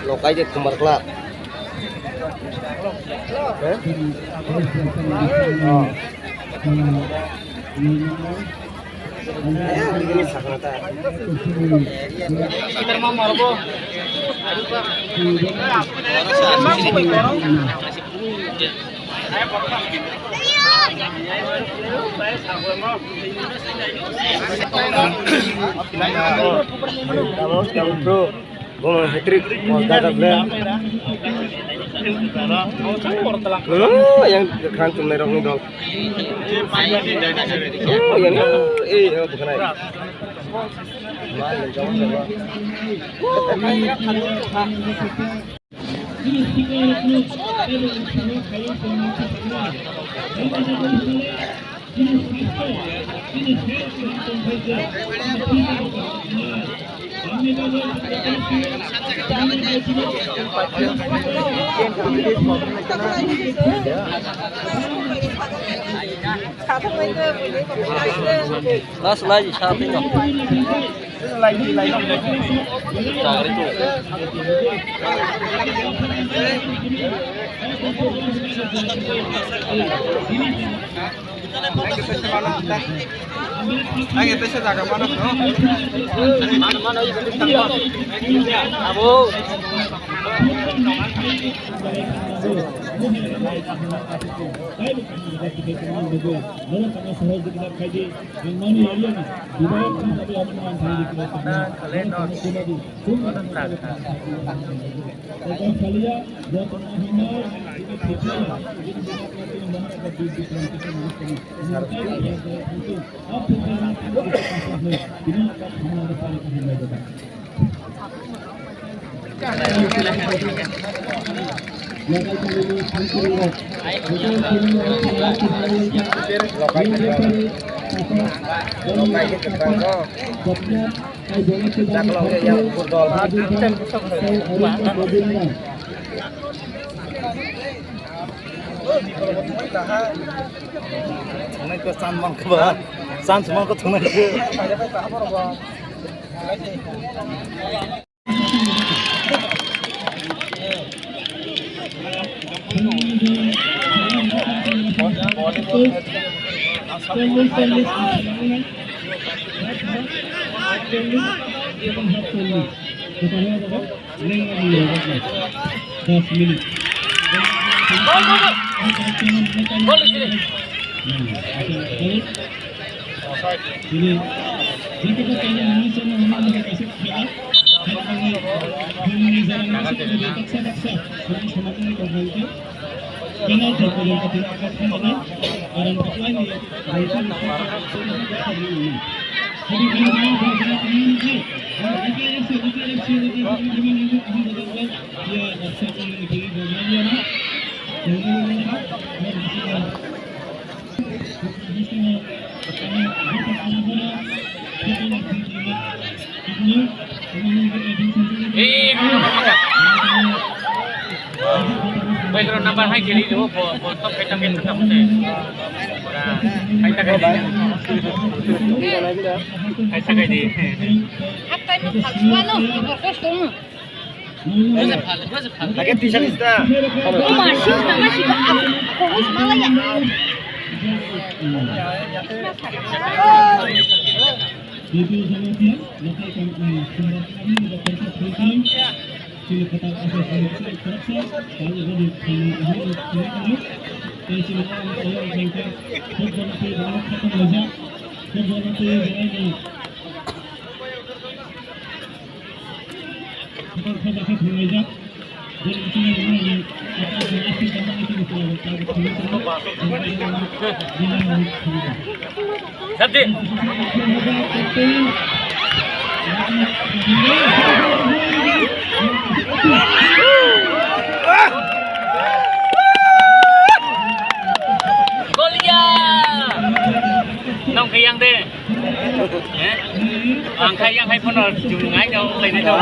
Lokal je Kembar Kelab. Yang keran tunai rong dol. Oh yang bukan air. Last lagi satu itu. Lagi. Cari itu. Lagi pesa jaga mana? Mana Abu. Baik, kalau nambah hai kiri dulu, potong kita kita sampai. Hai tak kali. Hai tak kali. Apa yang mau kawan lo? Berkos tu. Lagi tisha kita. Oh masih sama sih. Aku semalam ya. Satu. Golia. Nong kayang deh. Ang kayang hai pun jungai jauh lain itu.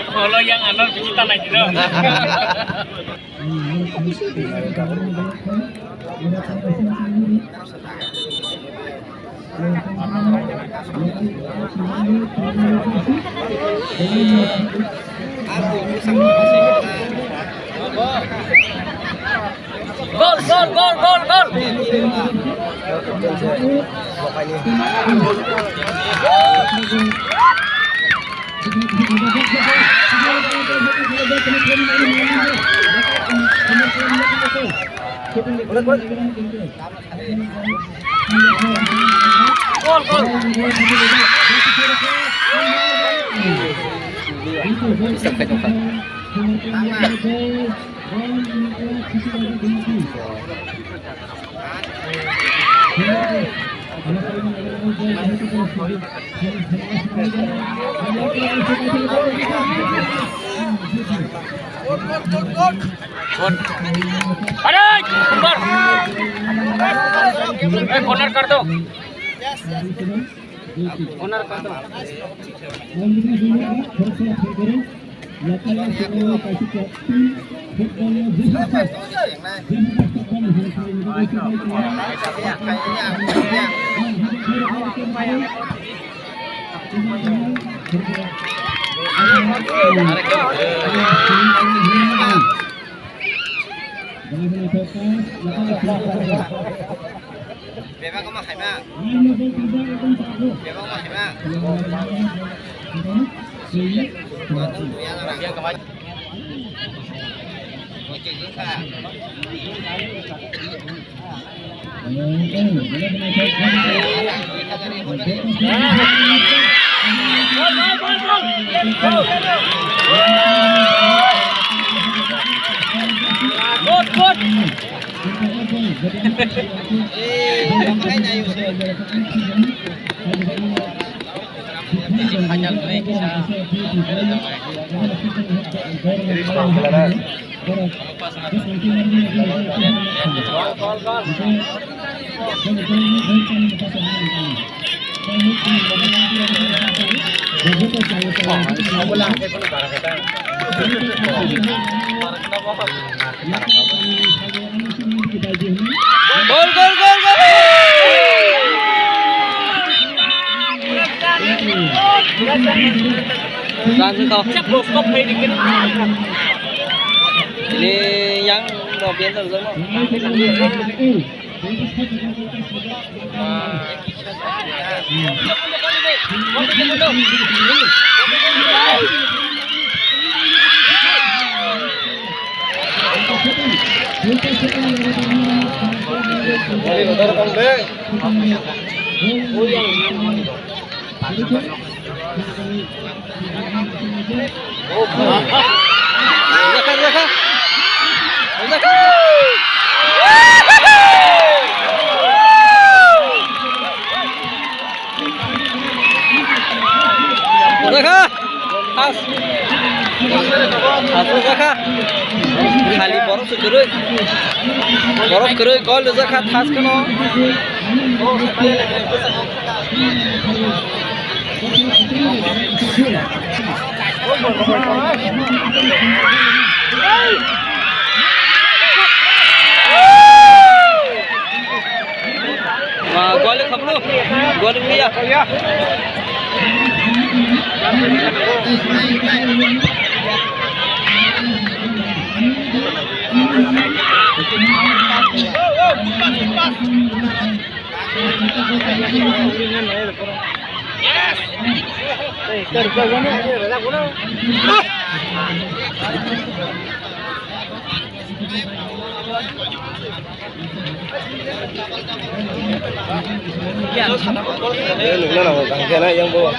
Kalau yang anak kita naik itu. Gol, gol, gol, gol, gol. Gol, gol. Sampai depan. अरे corner कर दो corner कर दो Beba có mặt hải ma. Beba có mặt hải ma. Gol, gol, gol, gol. Ini yang mobil terus खाली बरफ करे कल जखा थास कनो गोल खबलो गोल लिया yang bawa.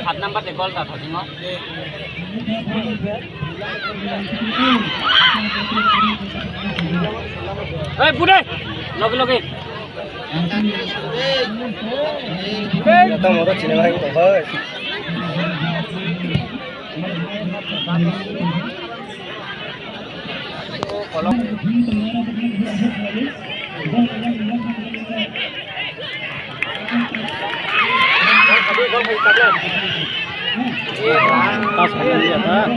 Hat number de gol ta thadi no. Hey bude loge loge. Kita mau ke sini lagi tuh, boy. Kalau Tas lihat ah.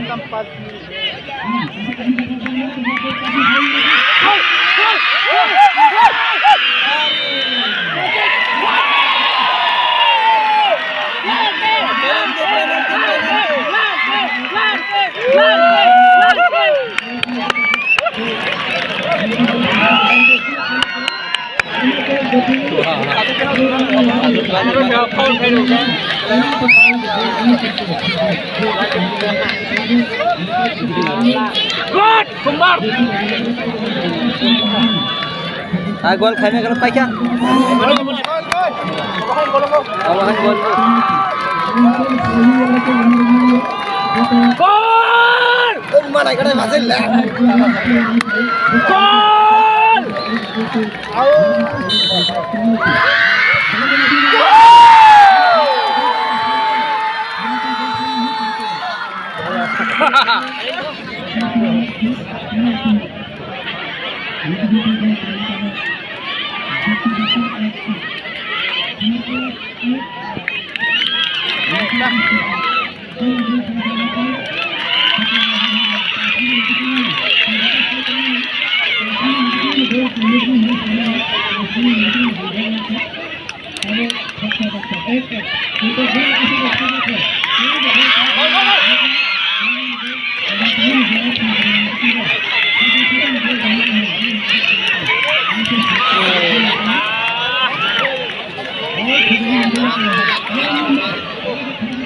Good, kembar. Gol खाने का लगता क्या? Awahan gol. Gol! Mana ikan masih lah. Gol!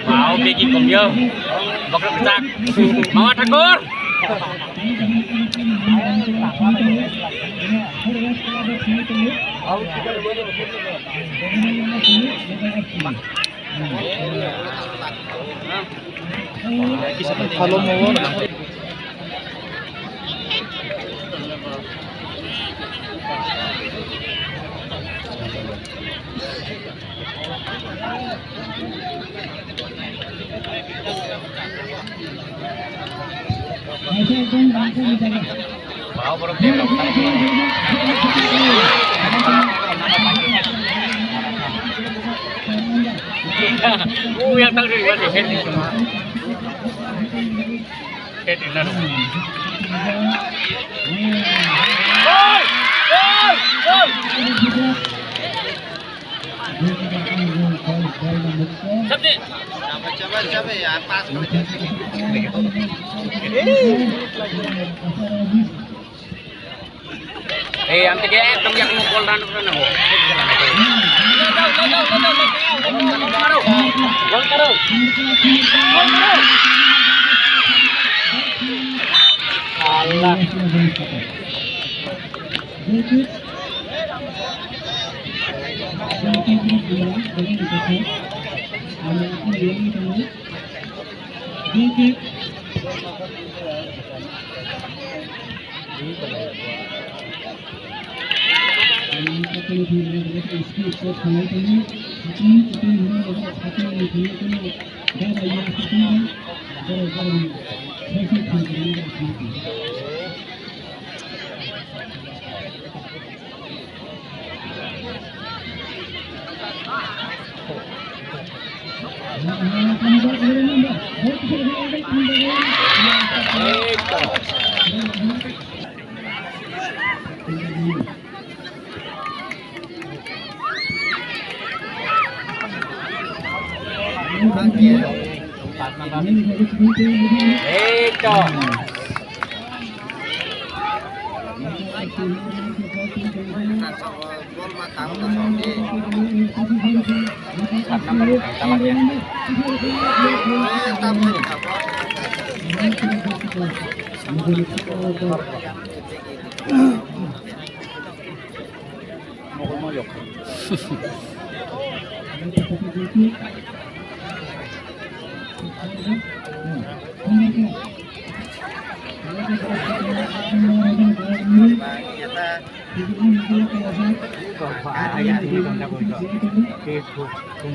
Wow, Kiki cùng vô bọc rất sạc mau thằng con Kalau mau Wow, baru dia yang tahu dari mana head itu mah. Head ini lah. Gol! Gol! Gol! Sabdi. Coba ya pas. Ang tige tong yak mo kol ran ran ho. Gol karo. Allah.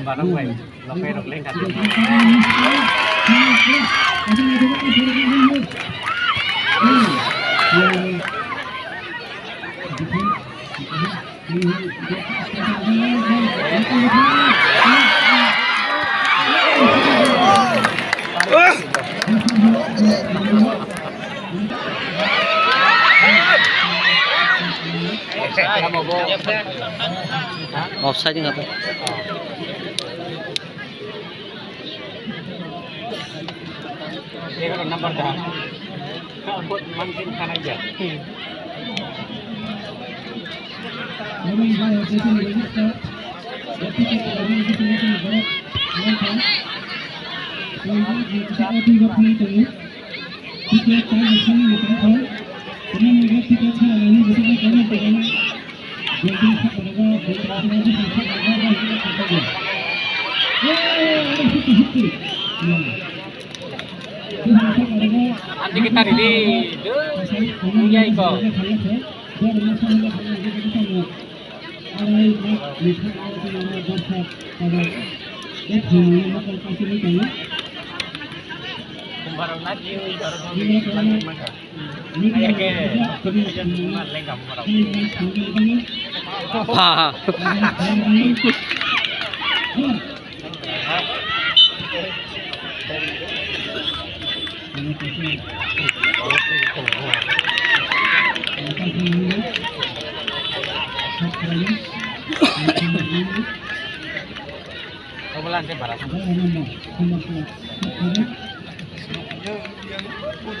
Barang baik, lokal lengkap. Offside nggak tuh? Dia kalau nomor dah, buat mancing kan aja. Nanti kita di punya iko. Baru lagi, kayak ke kemudian lenggam baru. Wah. Bulan saya barat.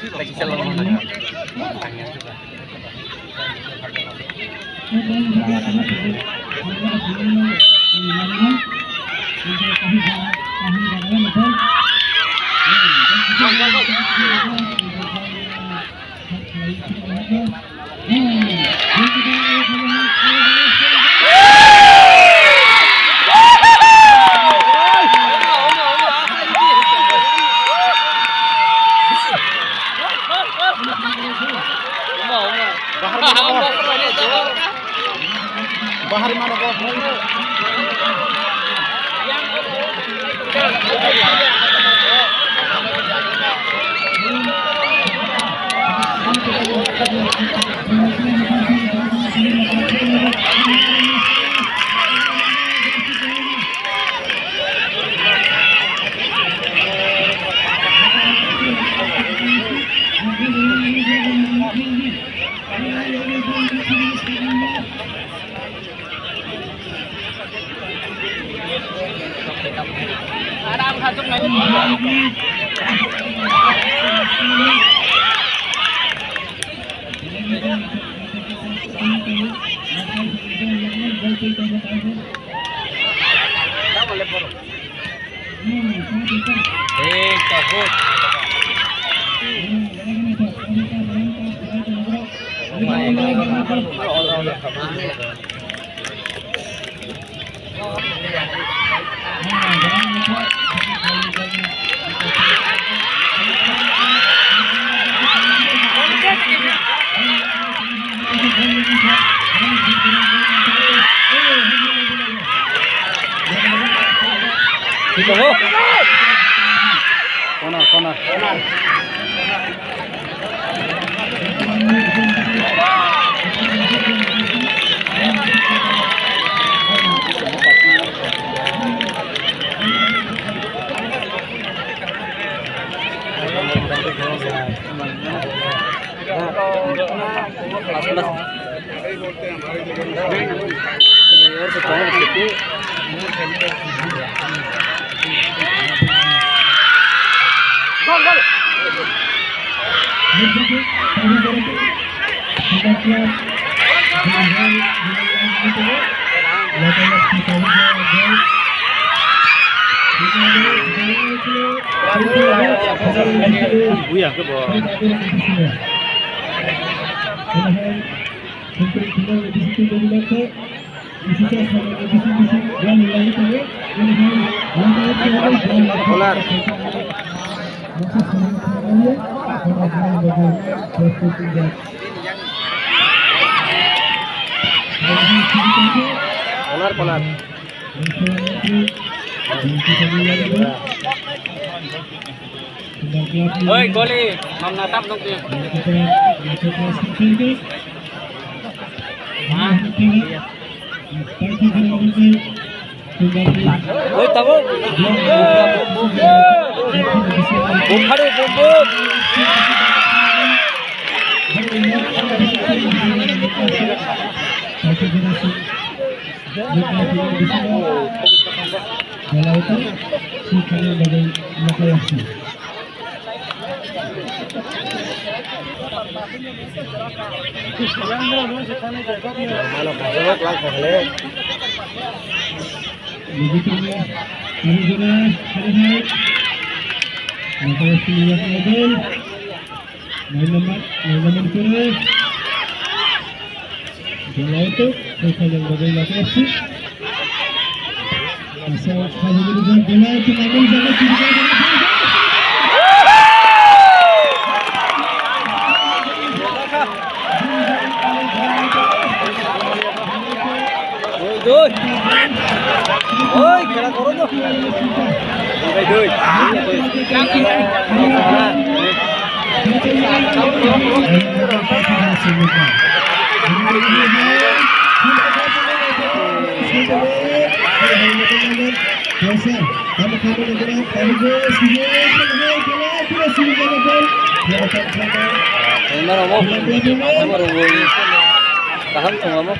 Lagi selama mana? Tanya juga. Bahar mana kau? Ada ang hatok na ito. Takut. Corner. Buya ke bawah. Bola. Polar. Oi, goli, mam natap dong tu. Oi, tamo. Bom khare bom. Oi, oi, kena korong tu. Oi, oi. Tahan tu kamu.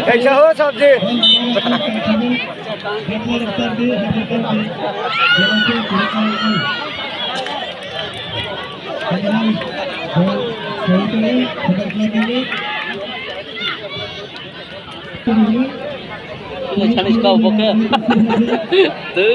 कैसा हो सब्जी Chinese kau buka. Tu.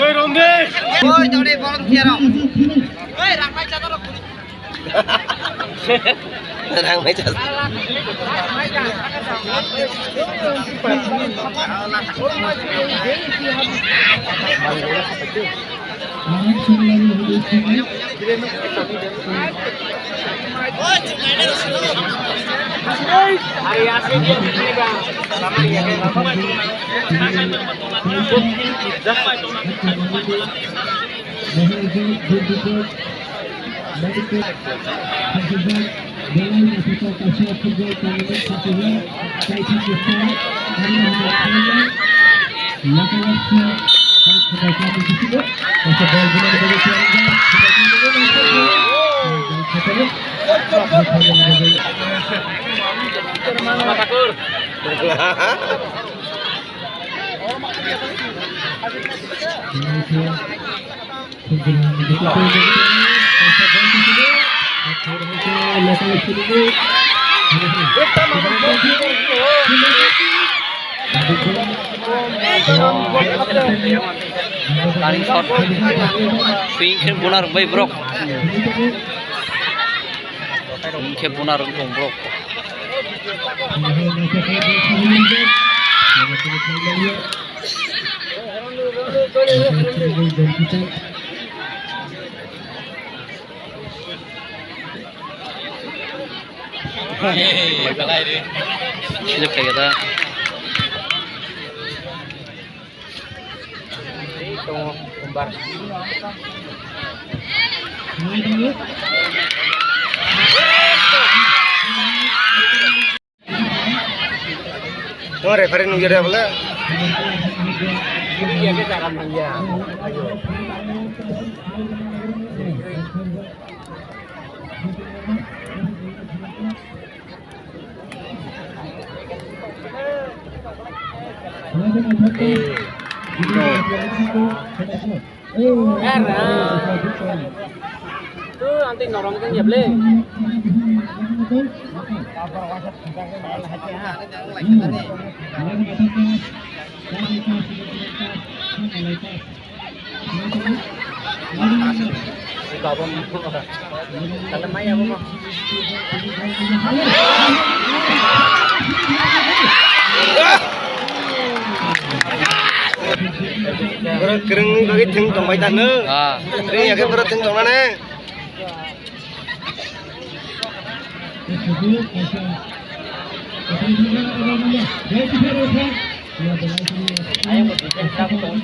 Oi, Romde! Oi, jauh bola tiara. Oi, ramai catar. Ramai catar. Hari asli dia begini bang. Sama dia kayak lama itu. Tarik shot, swing ke punar by brok, swing ke punar untuk brok. Silip kayak gitu. Itu kembar. Oh, referee nunggu dia pula. Iya kita akan manja. Ayo. Tuh nanti norong kan ya boleh. Kalau maya apa? Bro, kering bagi ting tong bai tan nữa. Ini ya cái bro ting tong này. Ayo berbicara tentang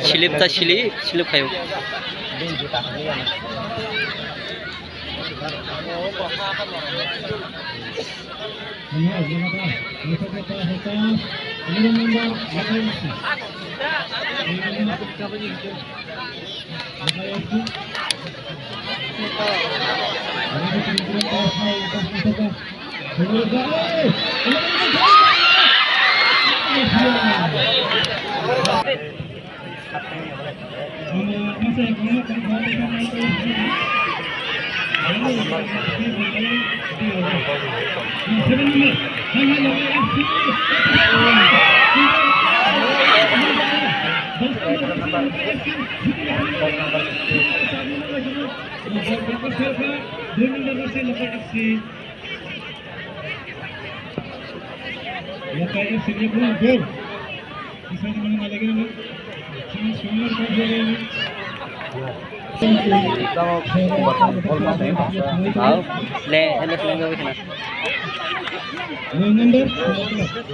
Silip ta silip kayu.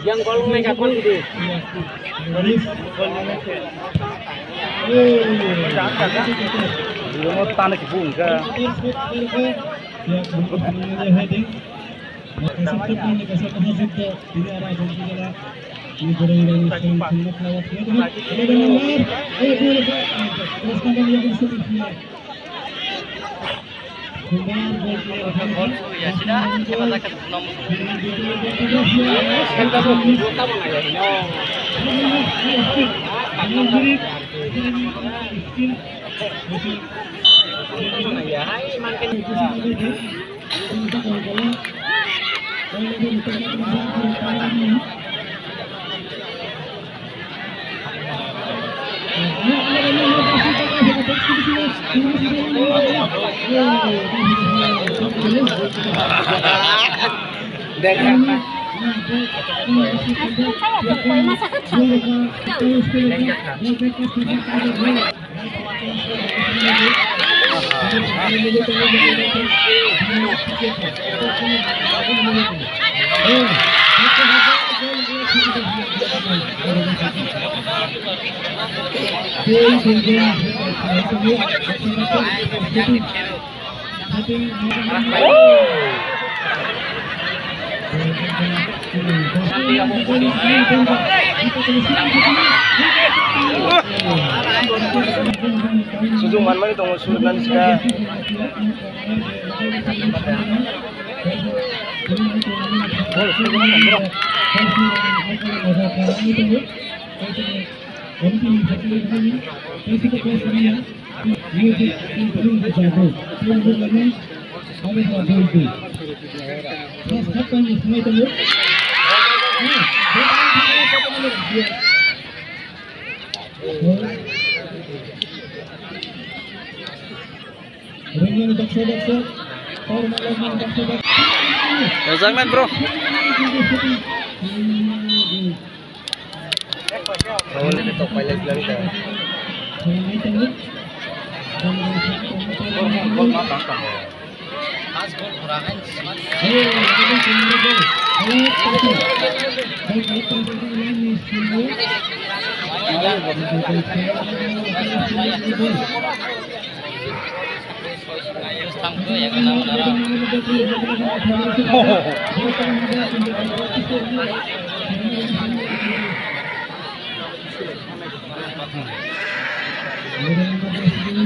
yang kolong mega kon gitu. Mau tarik bunga. Ya sudah, cepat akan nomor. Ya, hai makin. Susungan mana itu susunan sekarang. Jangan bro. Boleh ditok pilot lagi dah.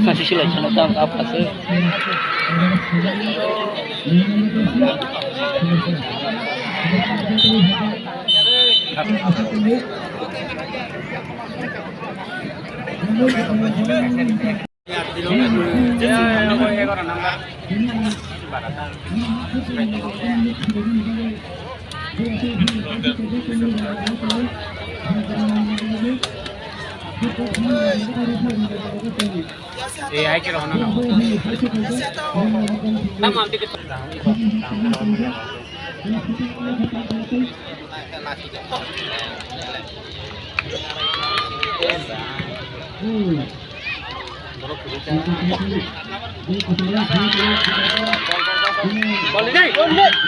Masih sila tahu apa sih? Hay que no. Tamam dikit.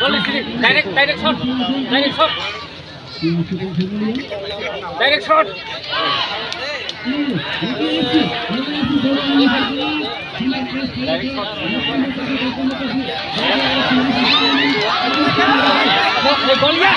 Boleh sini. Direct shot. Direct shot. Gol ya.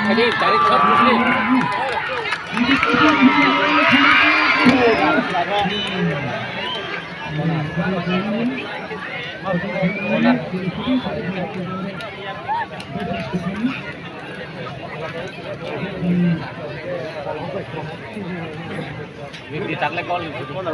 Tadi tarik shot Muslim. Ini taklek gol itu. Gol.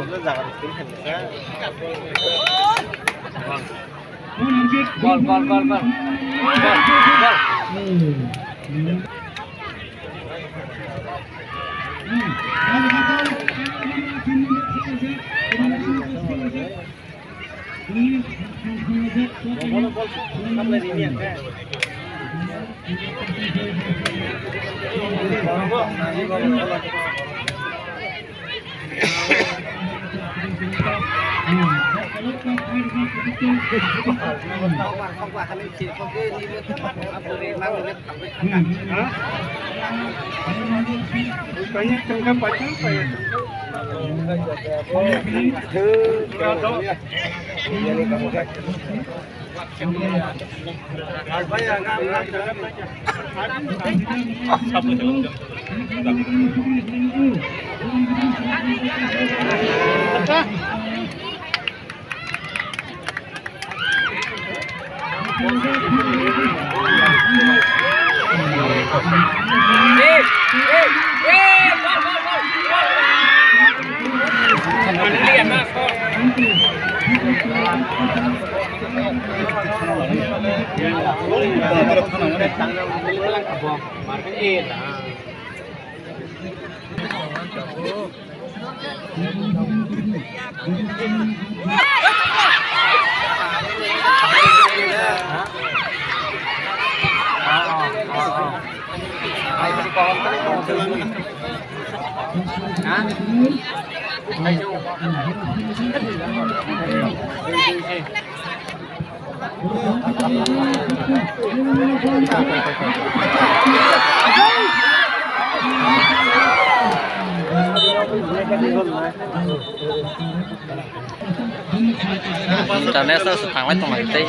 Cho nên sao thằng lấy tông lại tê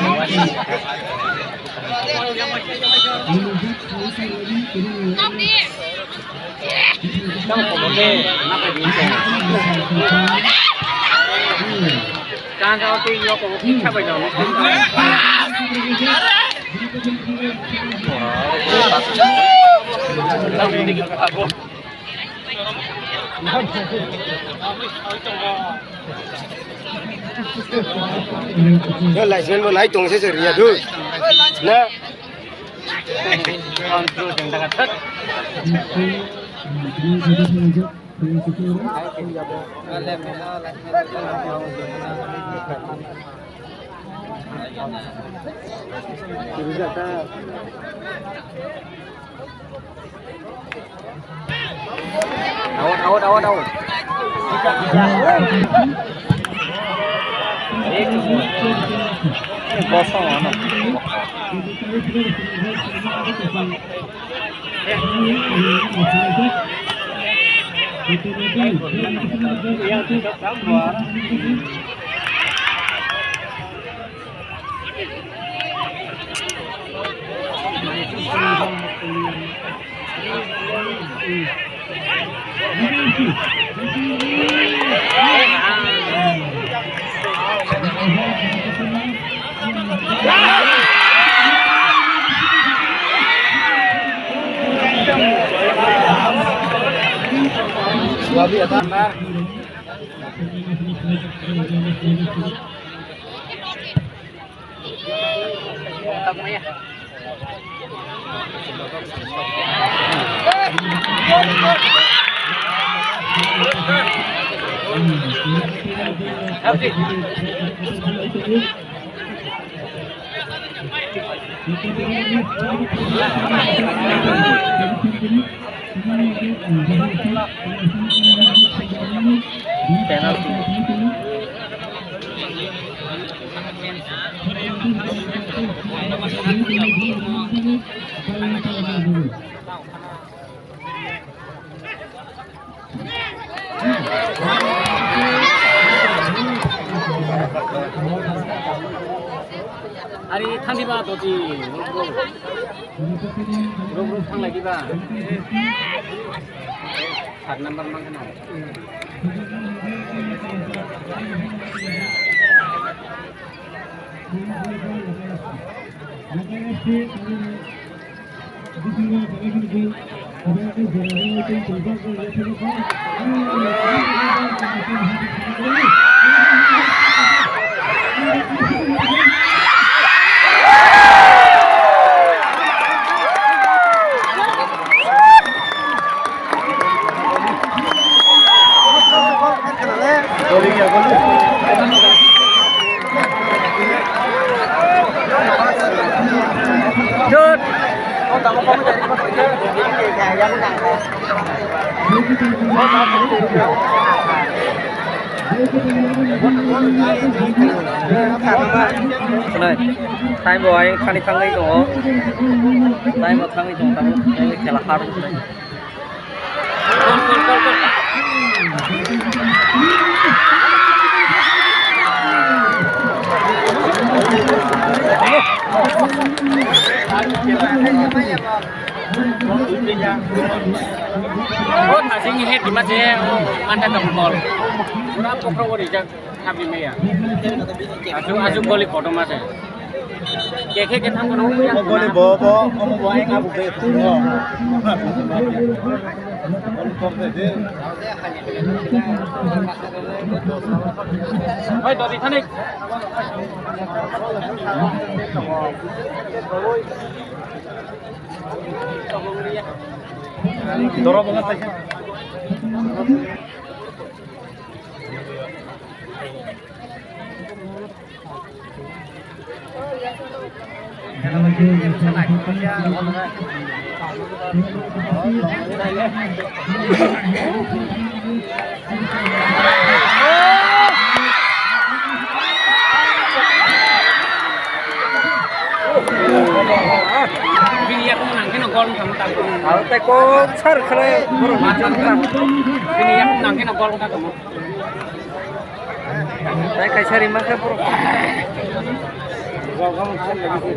Trong của một đê nó phải biến chuyển Càng cho tin vô của một cái khác bây giờ nó tin đâu đi cái cả vô nó lại xem nó lấy tung sẽ xử lý được nè còn chưa chẳng đang thất đâu có sao mà Ari thang ba to ji ro thang lagi ba 8 number mang kana này thay boy thang đi thang ấy đó thay một thang ấy đó thang ấy খেলা হার Oh, masih ngehead di masih anda tombol. Kurang kokro di jak habi meya. Aju balik foto masih. ke thang kono Mo boleh bawa kamu bawa yang aku beli semua. oi dori thanik Dorong banget aja. bini aku menang kena gol kamu tahu Kalau teko sar kare baru mantan kan bini aku menang kena gol kamu saya kai sari maka bro. Kamu kan lagi.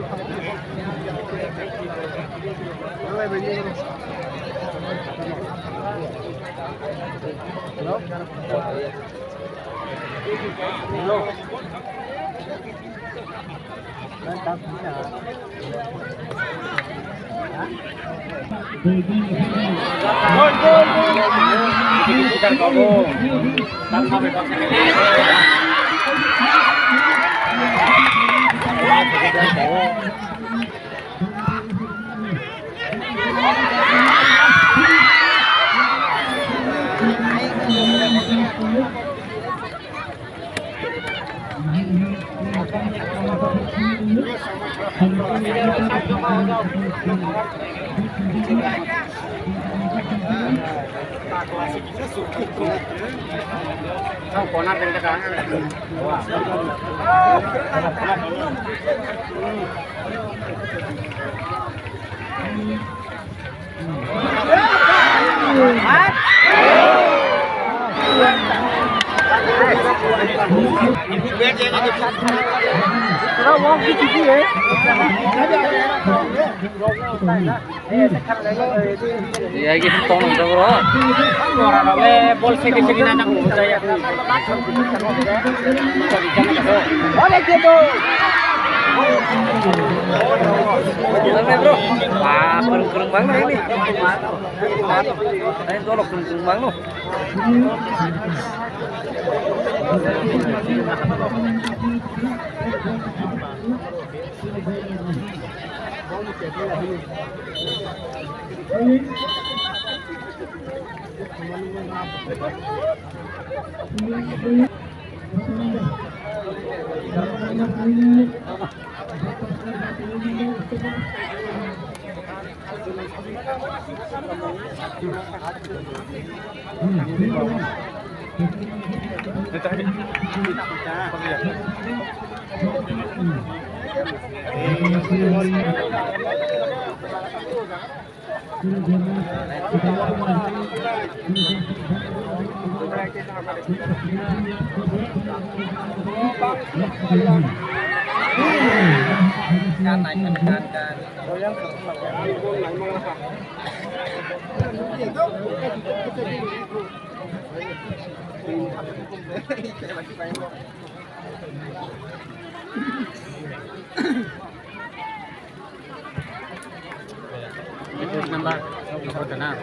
Gol. Bukan kamu. Tanpa bebas kau nak tengok kan? Ya gitu tong bro. Orang awal bol segi nanya aku saya. Gimana bro? Wah, kurang bang ini. Ini tolok kurang bang lo. Itu nambah nomor tenang.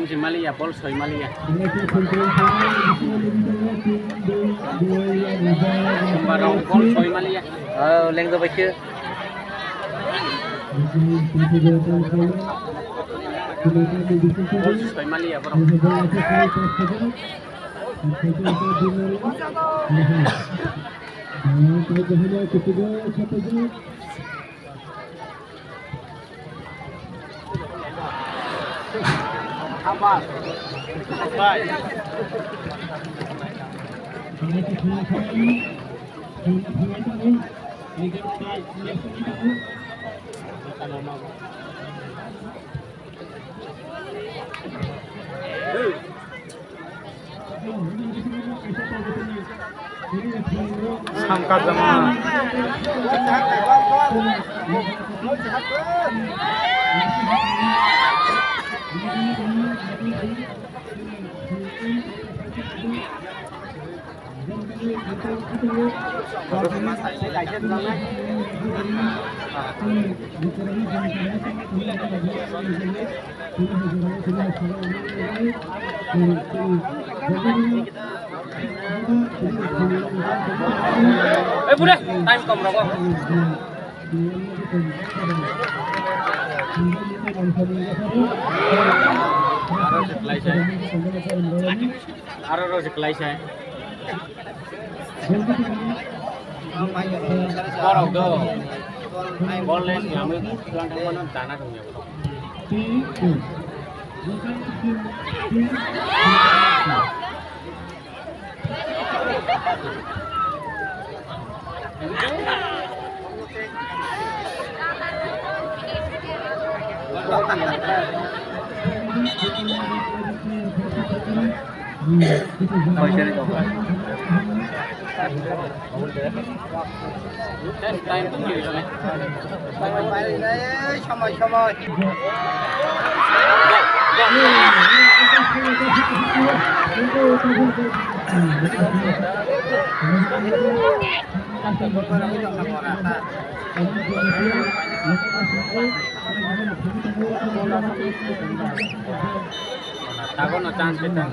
Si Malia, Paul soy Malia. Barang Paul soy Malia. Leng tu baca. Paul soy Malia, barang. Samkat sama boleh time kom berapa? Harus sekelai saya. Kalau tu, boleh kami pulang ke mana tanah punya. Takut nak chance kita.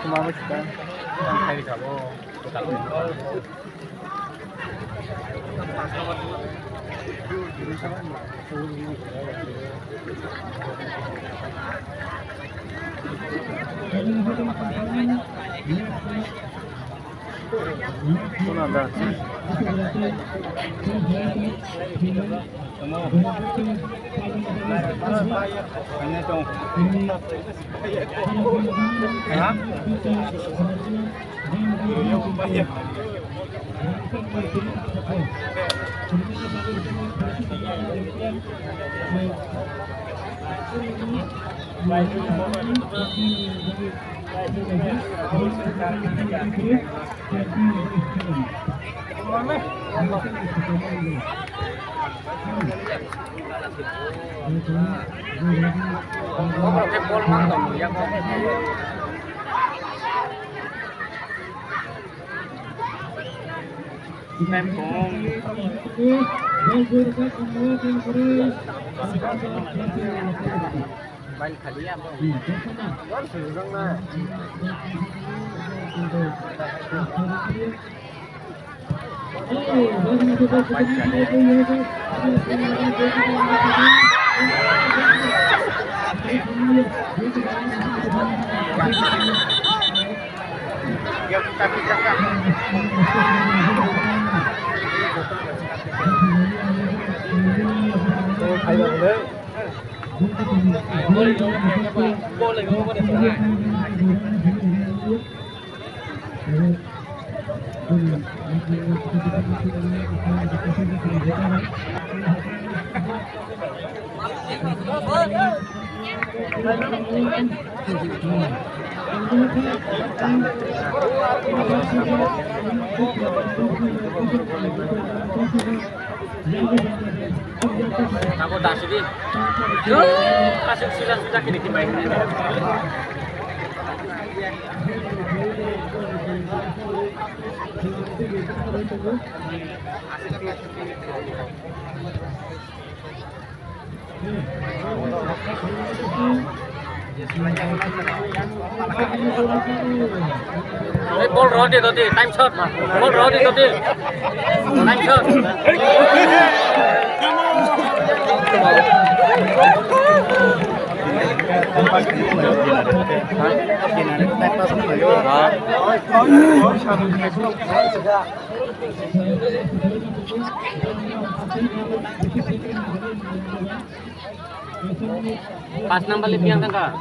Cuma kita cari sabo, kita Baik kali ya, Bang. Aku dah sedih. Kasih sudah kini dimain. Ball rode tadi, time shot. Ball rode tadi, time shot. Pas number lebih yang tangga.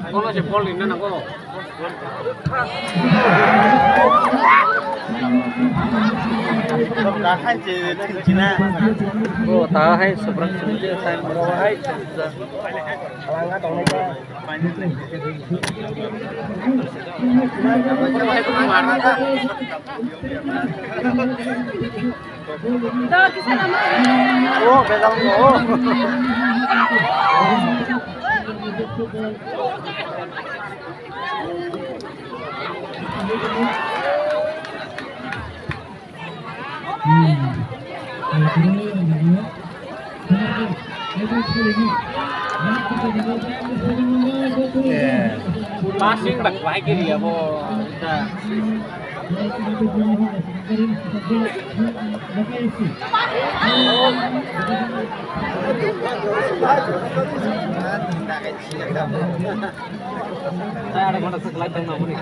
Ako na si Paul, hindi na ako. Tahan si Cina. Oh, tahay sobrang sulit tayo marawahay. Alanga tong này ka. Oh, betul. Oh. Passing back lagi dia po. Saya ada kontak sekelas yang mau nih.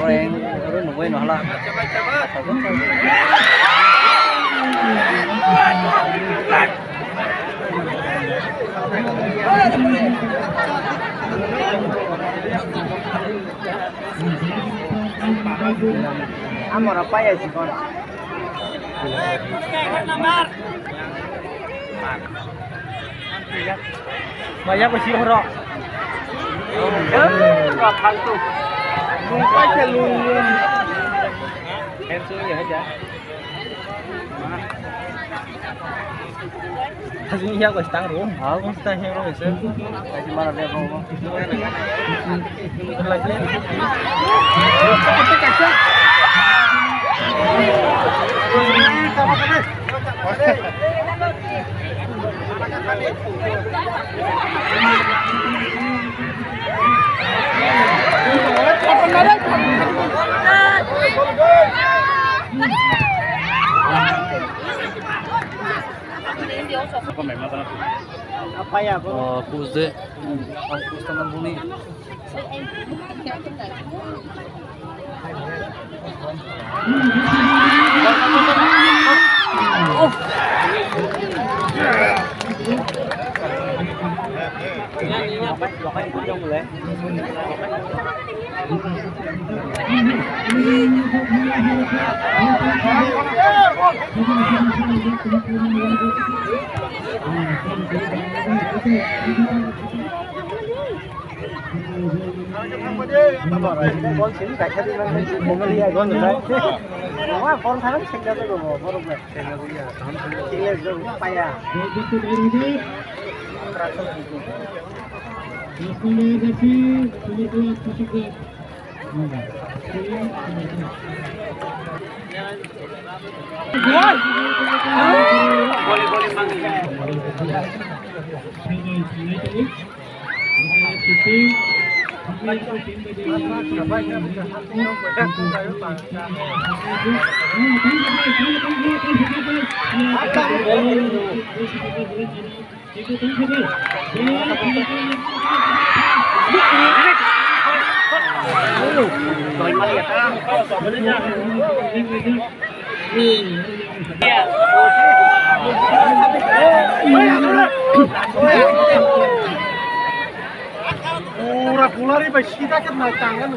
Orang orang nungguin malah. Amor apa ya sih kon? Banyak bersih orang. Kapal tuh. Lupa celung. Cancel ya aja. Hasilnya aku setang rum. Aku sudah hero itu. Kasih mana dia mau? Lagi. Apa ya? Oh, kuze. Aku setengah buni. Con xin tại sao đi mang một cái ly con được đấy. Quá con thấy nó sinh ra cái đồ ngủ con được. Chỉ là dùng bay à. Boleh manggil. Pura nih bersih kan naik tangan.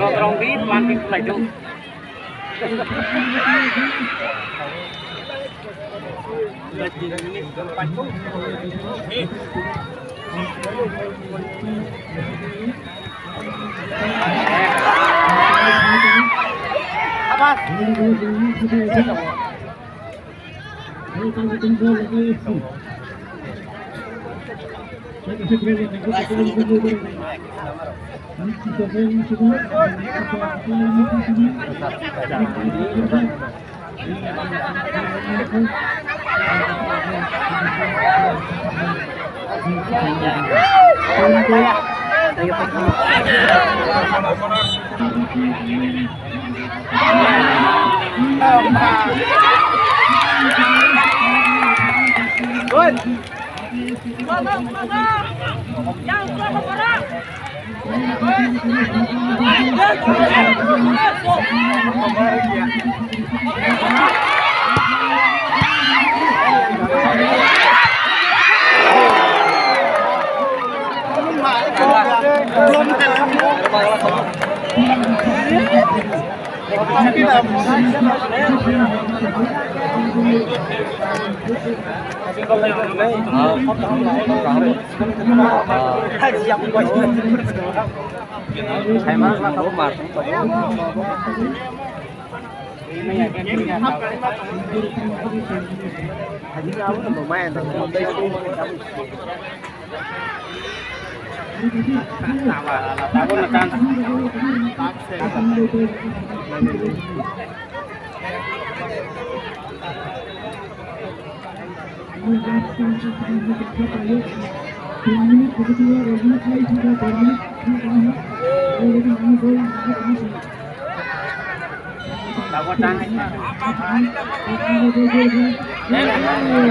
Nongkrong di pelantik lagi. Apa?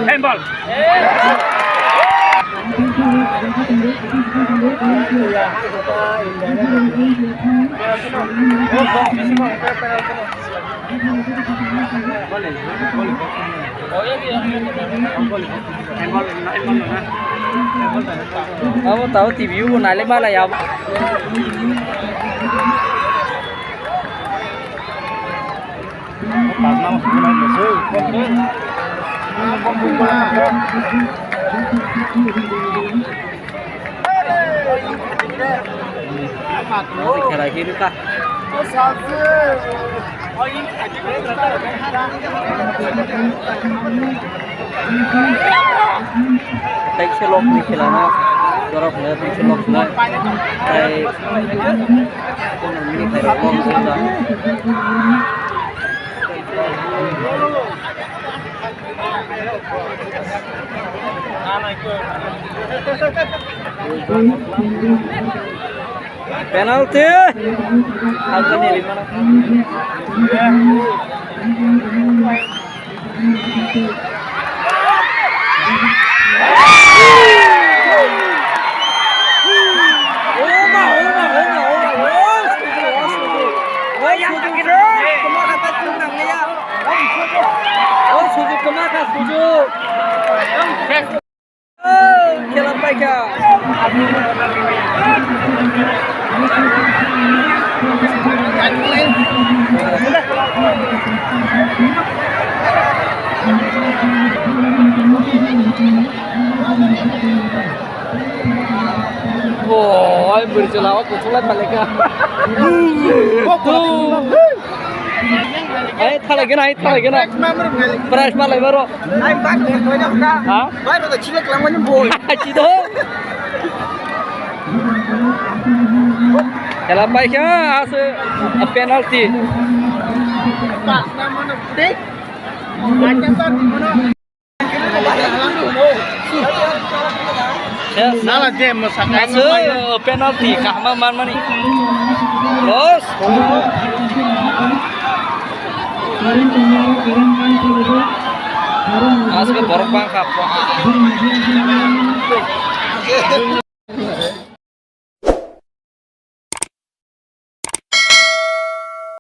Handball. Kamu tahu TV pun naik malah ya. Kira kira kah? Tay selok ni khilana, jorok na tay selok na. Tay kung mini tay kong sila. Penalti. Agak ni lima. Kailan pa ka? Oh, ay berjelawa kutulan balik ka. Ay, talaga na. Fresh malay baro. Ay, bakit ko na ka? Ha? Bakit ko chilek lang yung boy? Chido. Kailan pa ka? Asa penalty. Pas naman ng dik. Macam tu mana? Salah game sangat. Asa penalty kah man ni. Terus. Asa borok bang kap.